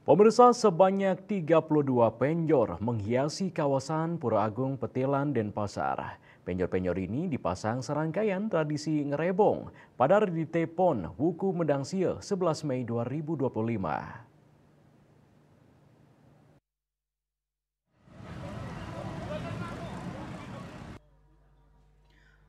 Pemirsa, sebanyak 32 penjor menghiasi kawasan Pura Agung, Petilan, Denpasar. Penjor-penjor ini dipasang serangkaian tradisi ngerebong pada Redite Pon Wuku Medangsia 11 Mei 2025.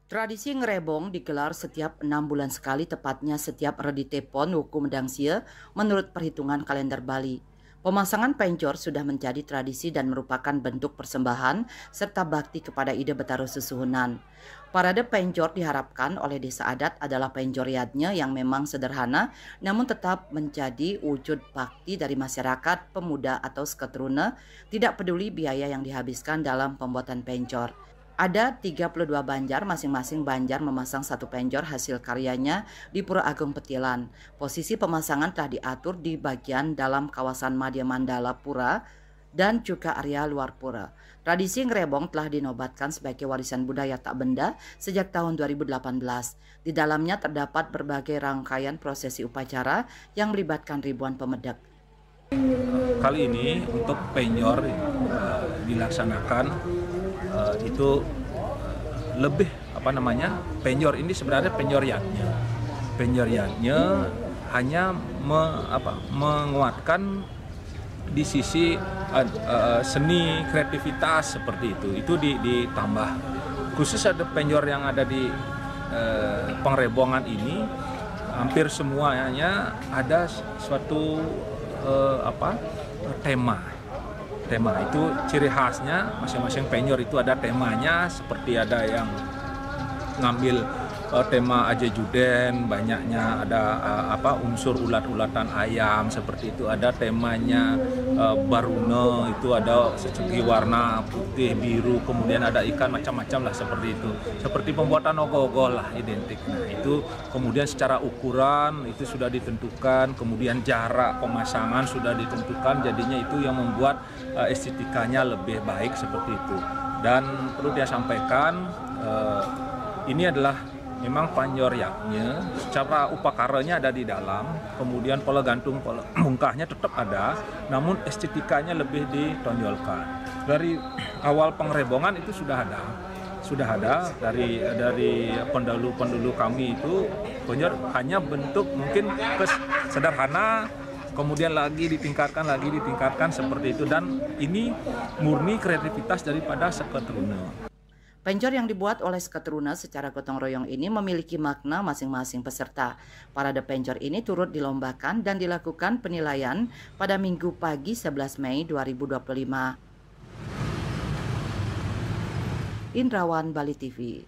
Tradisi ngerebong digelar setiap 6 bulan sekali, tepatnya setiap Redite Pon Wuku Medangsia menurut perhitungan kalender Bali. Pemasangan penjor sudah menjadi tradisi dan merupakan bentuk persembahan serta bakti kepada Ida Betaro Susuhunan. Parade penjor diharapkan oleh desa adat adalah penjor yadnya yang memang sederhana namun tetap menjadi wujud bakti dari masyarakat, pemuda atau seketuruna, tidak peduli biaya yang dihabiskan dalam pembuatan penjor. Ada 32 banjar, masing-masing banjar memasang satu penjor hasil karyanya di Pura Agung Petilan. Posisi pemasangan telah diatur di bagian dalam kawasan Madya Mandala Pura dan juga area luar pura. Tradisi ngerebong telah dinobatkan sebagai warisan budaya tak benda sejak tahun 2018. Di dalamnya terdapat berbagai rangkaian prosesi upacara yang melibatkan ribuan pemedek. Kali ini untuk penjor dilaksanakan itu lebih penjor ini sebenarnya penjor yadnya hanya menguatkan di sisi seni kreativitas seperti itu ditambah khusus ada penjor yang ada di pengrebongan ini hampir semuanya ada suatu tema itu ciri khasnya masing-masing penjor itu ada temanya, seperti ada yang ngambil tema Aja Juden, banyaknya ada unsur ulat-ulatan ayam seperti itu, ada temanya Baruna, itu ada segi warna putih, biru, kemudian ada ikan macam-macam lah seperti itu. Seperti pembuatan ogoh-ogoh lah identik. Nah, itu kemudian secara ukuran itu sudah ditentukan, kemudian jarak pemasangan sudah ditentukan, jadinya itu yang membuat estetikanya lebih baik seperti itu. Dan perlu dia sampaikan ini adalah memang penjor yaknya, secara upakaranya ada di dalam, kemudian pola gantung, pola mungkahnya tetap ada, namun estetikanya lebih ditonjolkan. Dari awal pengrebongan itu sudah ada dari pendahulu kami itu penjor hanya bentuk mungkin sederhana, kemudian lagi ditingkatkan seperti itu, dan ini murni kreativitas daripada seketuruna. Penjor yang dibuat oleh seketuruna secara gotong royong ini memiliki makna masing-masing peserta. Parade penjor ini turut dilombakan dan dilakukan penilaian pada Minggu pagi 11 Mei 2025. Indrawan, Bali TV.